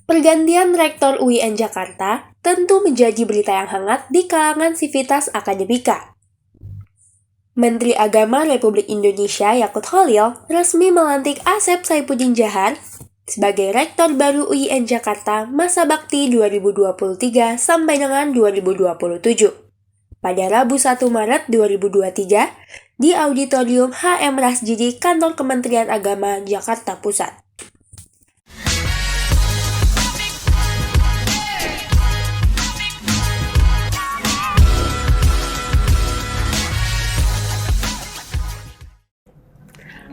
Pergantian Rektor UIN Jakarta tentu menjadi berita yang hangat di kalangan sivitas akademika. Menteri Agama Republik Indonesia Yakut Khalil resmi melantik Asep Saifuddin Djahar sebagai Rektor baru UIN Jakarta masa bakti 2023 sampai dengan 2027. Pada Rabu 1 Maret 2023 di Auditorium HM Rasjidi Kantor Kementerian Agama Jakarta Pusat.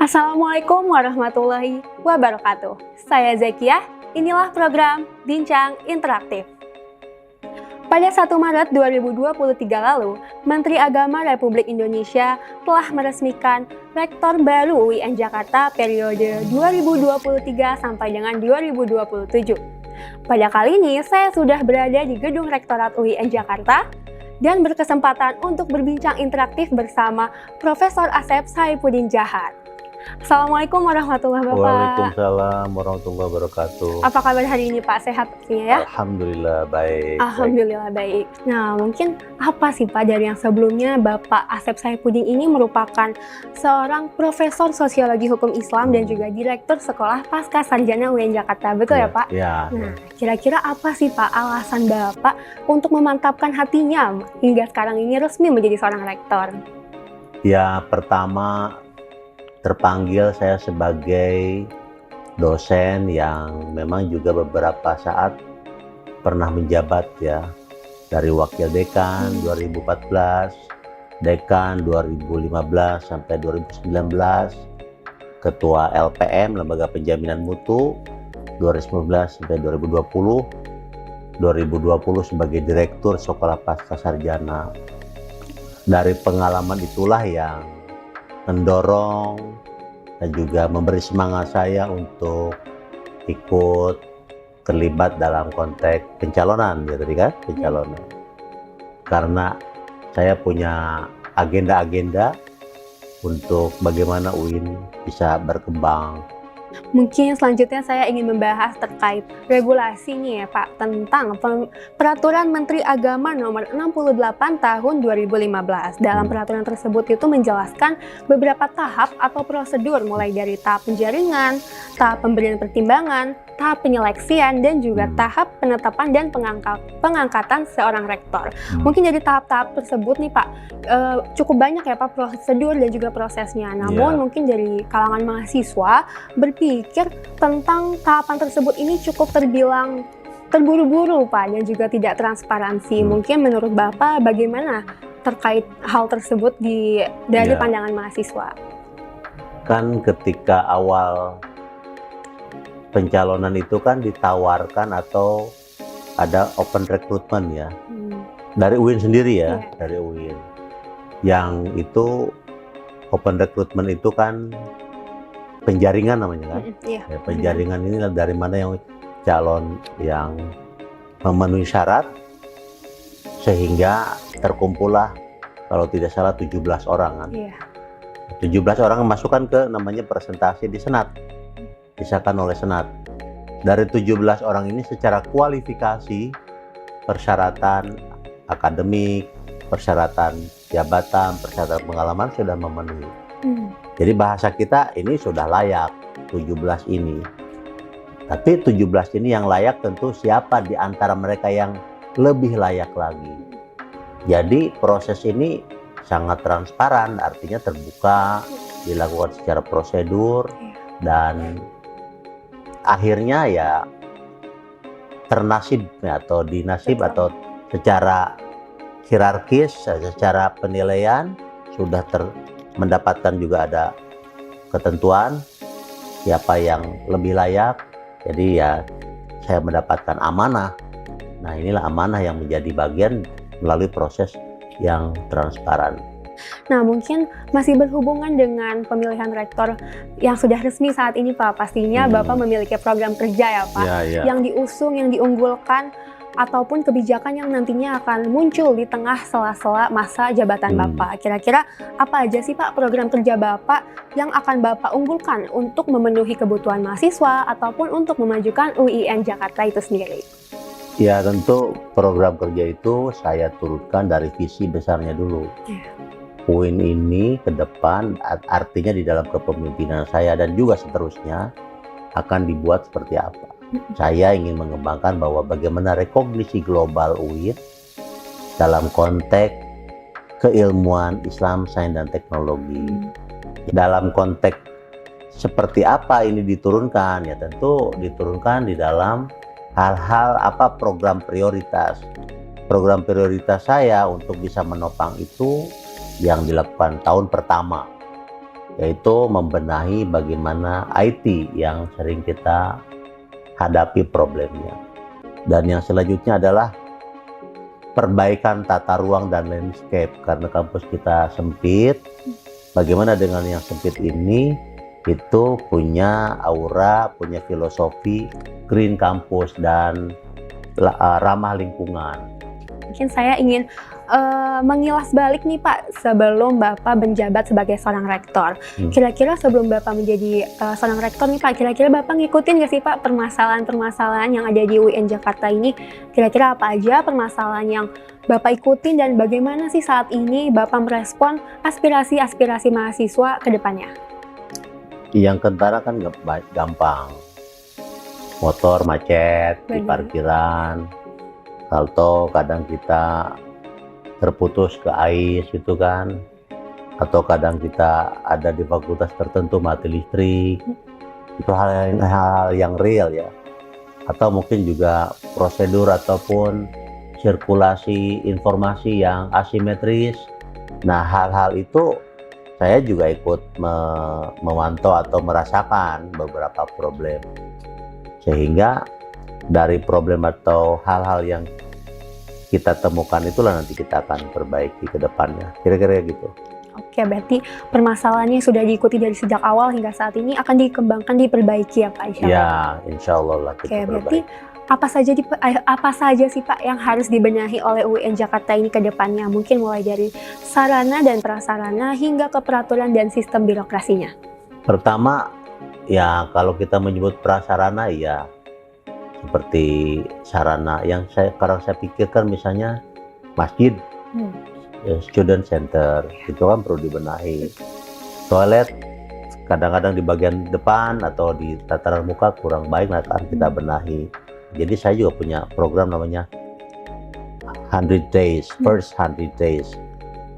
Assalamualaikum warahmatullahi wabarakatuh. Saya Zakiah, inilah program Bincang Interaktif. Pada 1 Maret 2023 lalu, Menteri Agama Republik Indonesia telah meresmikan Rektor baru UIN Jakarta periode 2023 sampai dengan 2027. Pada kali ini, saya sudah berada di Gedung Rektorat UIN Jakarta dan berkesempatan untuk berbincang interaktif bersama Profesor Asep Saifuddin Djahar. Assalamualaikum warahmatullahi wabarakatuh. Waalaikumsalam warahmatullahi wabarakatuh. Apa kabar hari ini Pak? Sehat pastinya ya? Alhamdulillah baik. Alhamdulillah baik. Nah, mungkin apa sih Pak dari yang sebelumnya Bapak Asep Saifuddin ini merupakan seorang profesor sosiologi hukum Islam dan juga direktur sekolah pasca sarjana UIN Jakarta, betul ya Pak? Ya. Nah, kira-kira apa sih Pak alasan Bapak untuk memantapkan hatinya hingga sekarang ini resmi menjadi seorang rektor? Ya, pertama terpanggil saya sebagai dosen yang memang juga beberapa saat pernah menjabat ya, dari wakil dekan 2014, dekan 2015 sampai 2019, ketua LPM Lembaga Penjaminan Mutu 2019 sampai 2020 sebagai direktur sekolah pasca sarjana. Dari pengalaman itulah yang mendorong dan juga memberi semangat saya untuk ikut terlibat dalam konteks pencalonan ya tadi kan, pencalonan. Karena saya punya agenda-agenda untuk bagaimana UIN bisa berkembang. Mungkin selanjutnya saya ingin membahas terkait regulasi nih ya Pak, tentang Peraturan Menteri Agama Nomor 68 Tahun 2015. Dalam peraturan tersebut itu menjelaskan beberapa tahap atau prosedur mulai dari tahap penjaringan, tahap pemberian pertimbangan, tahap penyeleksian, dan juga tahap penetapan dan pengangkatan seorang rektor. Mungkin dari tahap-tahap tersebut nih Pak, cukup banyak ya Pak prosedur dan juga prosesnya. Namun mungkin dari kalangan mahasiswa berpikir tentang tahapan tersebut ini cukup terbilang terburu-buru Pak dan juga tidak transparansi. Mungkin menurut Bapak bagaimana terkait hal tersebut dari pandangan mahasiswa? Kan ketika awal pencalonan itu kan ditawarkan atau ada open recruitment ya, dari UIN sendiri ya, dari UIN. Yang itu open recruitment itu kan penjaringan namanya kan, ya, penjaringan ini dari mana yang calon yang memenuhi syarat sehingga terkumpullah kalau tidak salah 17 orang kan. 17 orang masukkan ke namanya presentasi di Senat, disahkan oleh Senat. Dari 17 orang ini secara kualifikasi, persyaratan akademik, persyaratan jabatan, persyaratan pengalaman sudah memenuhi. Jadi bahasa kita ini sudah layak 17 ini. Tapi 17 ini yang layak tentu siapa di antara mereka yang lebih layak lagi. Jadi proses ini sangat transparan, artinya terbuka, dilakukan secara prosedur, dan akhirnya ya ternasib atau dinasib atau secara hierarkis, secara penilaian sudah mendapatkan juga ada ketentuan siapa yang lebih layak. Jadi ya saya mendapatkan amanah. Nah inilah amanah yang menjadi bagian melalui proses yang transparan. Nah, mungkin masih berhubungan dengan pemilihan rektor yang sudah resmi saat ini Pak. Pastinya Bapak memiliki program kerja ya Pak, yang diusung, yang diunggulkan ataupun kebijakan yang nantinya akan muncul di tengah sela-sela masa jabatan Bapak. Kira-kira apa aja sih Pak program kerja Bapak yang akan Bapak unggulkan untuk memenuhi kebutuhan mahasiswa ataupun untuk memajukan UIN Jakarta itu sendiri? Ya tentu program kerja itu saya turunkan dari visi besarnya dulu. UIN ini ke depan artinya di dalam kepemimpinan saya dan juga seterusnya akan dibuat seperti apa. Saya ingin mengembangkan bahwa bagaimana rekognisi global UIN dalam konteks keilmuan Islam, sains dan teknologi. Dalam konteks seperti apa ini diturunkan? Ya tentu diturunkan di dalam hal-hal apa program prioritas. Program prioritas saya untuk bisa menopang itu yang dilakukan tahun pertama, yaitu membenahi bagaimana IT yang sering kita hadapi problemnya. Dan yang selanjutnya adalah perbaikan tata ruang dan landscape, karena kampus kita sempit. Bagaimana dengan yang sempit ini itu punya aura, punya filosofi green campus dan ramah lingkungan. Mungkin saya ingin mengilas balik nih Pak, sebelum Bapak menjabat sebagai seorang rektor. Kira-kira sebelum Bapak menjadi seorang rektor nih Pak, kira-kira Bapak ngikutin nggak sih Pak permasalahan-permasalahan yang ada di UIN Jakarta ini? Kira-kira apa aja permasalahan yang Bapak ikutin dan bagaimana sih saat ini Bapak merespon aspirasi-aspirasi mahasiswa ke depannya? Yang kentara kan gampang. Motor macet di parkiran, salto kadang kita terputus ke ais gitu kan, atau kadang kita ada di fakultas tertentu mati listrik, itu hal yang real ya. Atau mungkin juga prosedur ataupun sirkulasi informasi yang asimetris. Nah hal-hal itu saya juga ikut memantau atau merasakan beberapa problem, sehingga dari problem atau hal-hal yang kita temukan itulah nanti kita akan perbaiki ke depannya, kira-kira gitu. Oke, berarti permasalahannya sudah diikuti dari sejak awal hingga saat ini akan dikembangkan, diperbaiki ya Pak? Insya Allah. Ya, insya Allah lah kita perbaiki. Berarti apa saja sih Pak yang harus dibenahi oleh UIN Jakarta ini ke depannya? Mungkin mulai dari sarana dan prasarana hingga ke peraturan dan sistem birokrasinya. Pertama, ya kalau kita menyebut prasarana ya seperti sarana yang sekarang saya pikirkan misalnya masjid, student center, itu kan perlu dibenahi. Toilet kadang-kadang di bagian depan atau di tataran muka kurang baik, akan kita benahi. Jadi saya juga punya program namanya 100 days, first 100 days.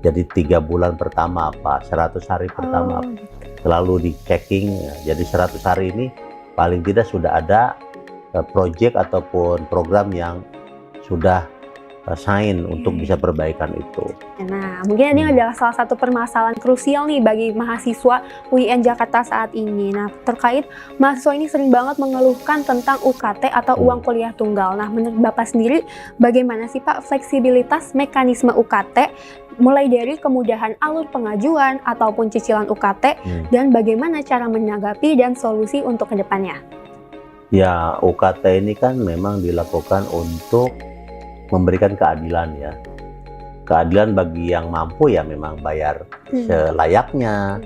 Jadi 3 bulan pertama apa, 100 hari pertama apa, selalu di checking. Jadi 100 hari ini paling tidak sudah ada project ataupun program yang sudah sign untuk bisa perbaikan itu. Nah, mungkin ini adalah salah satu permasalahan krusial nih bagi mahasiswa UIN Jakarta saat ini. Nah, terkait mahasiswa ini sering banget mengeluhkan tentang UKT atau uang kuliah tunggal. Nah, menurut Bapak sendiri, bagaimana sih Pak fleksibilitas mekanisme UKT, mulai dari kemudahan alur pengajuan ataupun cicilan UKT, dan bagaimana cara menanggapi dan solusi untuk kedepannya? Ya, UKT ini kan memang dilakukan untuk memberikan keadilan ya. Keadilan bagi yang mampu ya memang bayar selayaknya.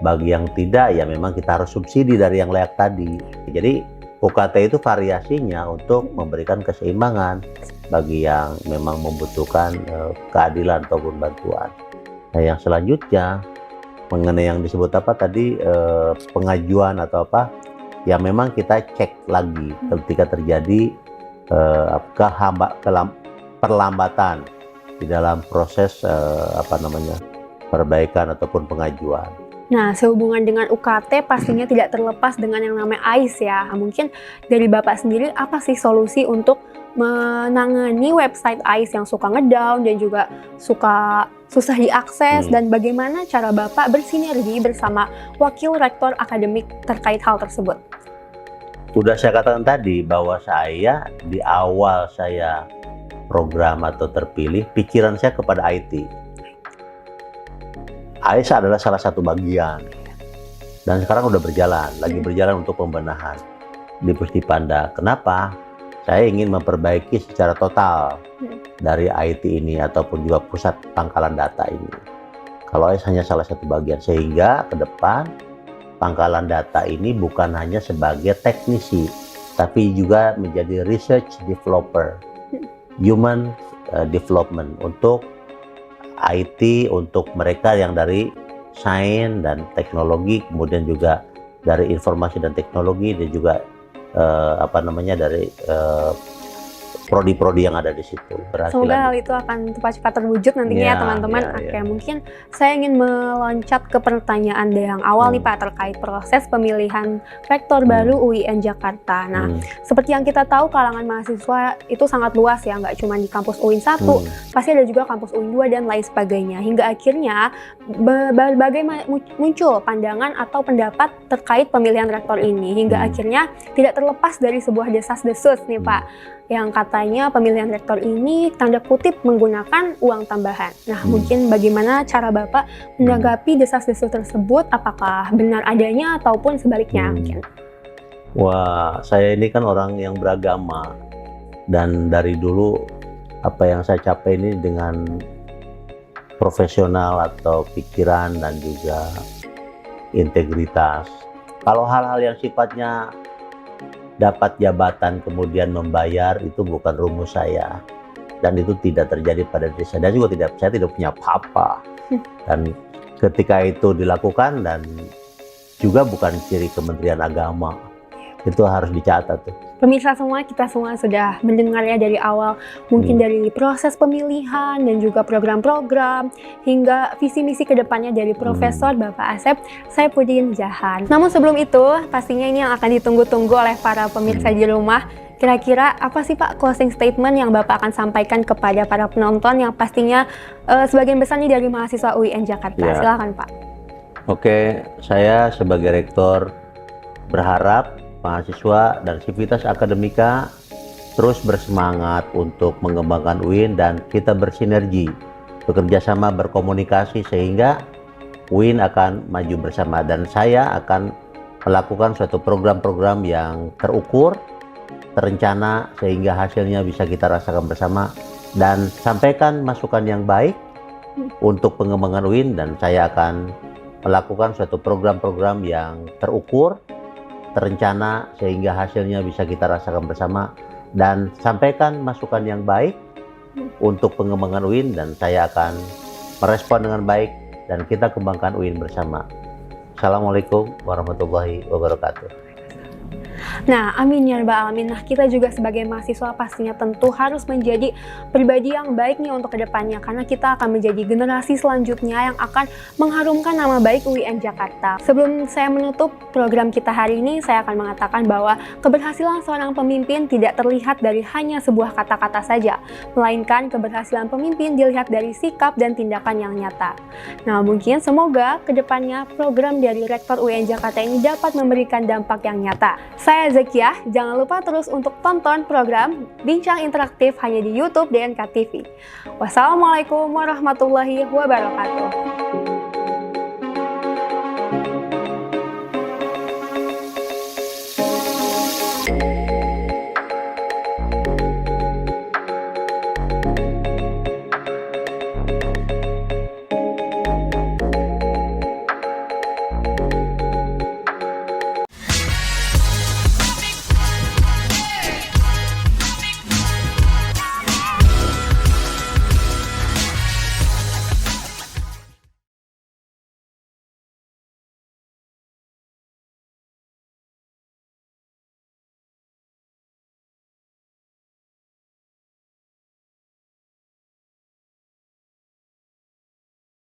Bagi yang tidak ya memang kita harus subsidi dari yang layak tadi. Jadi UKT itu variasinya untuk memberikan keseimbangan bagi yang memang membutuhkan keadilan ataupun bantuan. Nah yang selanjutnya mengenai yang disebut apa tadi pengajuan atau apa, ya memang kita cek lagi ketika terjadi perlambatan di dalam proses perbaikan ataupun pengajuan. Nah, sehubungan dengan UKT pastinya tidak terlepas dengan yang namanya AIS ya. Mungkin dari Bapak sendiri apa sih solusi untuk menangani website AIS yang suka ngedown dan juga suka susah diakses, dan bagaimana cara Bapak bersinergi bersama Wakil Rektor Akademik terkait hal tersebut? Udah saya katakan tadi bahwa saya di awal saya program atau terpilih, pikiran saya kepada IT. AIS adalah salah satu bagian, dan sekarang udah berjalan, lagi berjalan untuk pembenahan di Pusdipanda. Kenapa? saya ingin memperbaiki secara total dari IT ini ataupun juga pusat pangkalan data ini. Kalau hanya salah satu bagian, sehingga ke depan pangkalan data ini bukan hanya sebagai teknisi, tapi juga menjadi research developer, human development untuk IT, untuk mereka yang dari sains dan teknologi, kemudian juga dari informasi dan teknologi, dan juga dari prodi-prodi yang ada di situ. Semoga hal itu akan cepat-cepat terwujud nantinya ya teman-teman. Oke, mungkin saya ingin meloncat ke pertanyaan yang awal nih Pak, terkait proses pemilihan rektor baru UIN Jakarta. Nah, seperti yang kita tahu, kalangan mahasiswa itu sangat luas ya, nggak cuma di kampus UIN 1, pasti ada juga kampus UIN 2 dan lain sebagainya. Hingga akhirnya berbagai muncul pandangan atau pendapat terkait pemilihan rektor ini. Hingga akhirnya tidak terlepas dari sebuah desas-desus nih Pak, yang katanya pemilihan rektor ini tanda kutip menggunakan uang tambahan. Nah, mungkin bagaimana cara Bapak menanggapi desas-desus tersebut? Apakah benar adanya ataupun sebaliknya mungkin? Wah, saya ini kan orang yang beragama, dan dari dulu apa yang saya capai ini dengan profesional atau pikiran dan juga integritas. Kalau hal-hal yang sifatnya dapat jabatan kemudian membayar, itu bukan rumus saya, dan itu tidak terjadi pada diri saya, dan juga saya tidak punya apa-apa. Dan ketika itu dilakukan, dan juga bukan ciri Kementerian Agama, itu harus dicatat tuh. Pemirsa semua, kita semua sudah mendengar ya dari awal, mungkin dari proses pemilihan dan juga program-program hingga visi misi kedepannya dari Profesor Bapak Asep Saifuddin Jahan. Namun sebelum itu, pastinya ini yang akan ditunggu-tunggu oleh para pemirsa di rumah. Kira-kira apa sih Pak closing statement yang Bapak akan sampaikan kepada para penonton yang pastinya sebagian besar nih dari mahasiswa UIN Jakarta? Silakan Pak. Oke, saya sebagai rektor berharap mahasiswa dan sivitas akademika terus bersemangat untuk mengembangkan UIN, dan kita bersinergi, bekerja sama, berkomunikasi, sehingga UIN akan maju bersama. Dan saya akan melakukan suatu program-program yang terukur, terencana, sehingga hasilnya bisa kita rasakan bersama, dan sampaikan masukan yang baik untuk pengembangan UIN. Dan saya akan melakukan suatu program-program yang terukur, terencana, sehingga hasilnya bisa kita rasakan bersama, dan sampaikan masukan yang baik untuk pengembangan UIN, dan saya akan merespon dengan baik, dan kita kembangkan UIN bersama. Assalamualaikum warahmatullahi wabarakatuh. Nah, amin ya rabbal alamin. Nah, kita juga sebagai mahasiswa pastinya tentu harus menjadi pribadi yang baik nih untuk kedepannya, karena kita akan menjadi generasi selanjutnya yang akan mengharumkan nama baik UIN Jakarta. Sebelum saya menutup program kita hari ini, saya akan mengatakan bahwa keberhasilan seorang pemimpin tidak terlihat dari hanya sebuah kata-kata saja, melainkan keberhasilan pemimpin dilihat dari sikap dan tindakan yang nyata. Nah, mungkin semoga kedepannya program dari Rektor UIN Jakarta ini dapat memberikan dampak yang nyata. Saya Zakiah, jangan lupa terus untuk tonton program Bincang Interaktif hanya di YouTube DNK TV. Wassalamualaikum warahmatullahi wabarakatuh.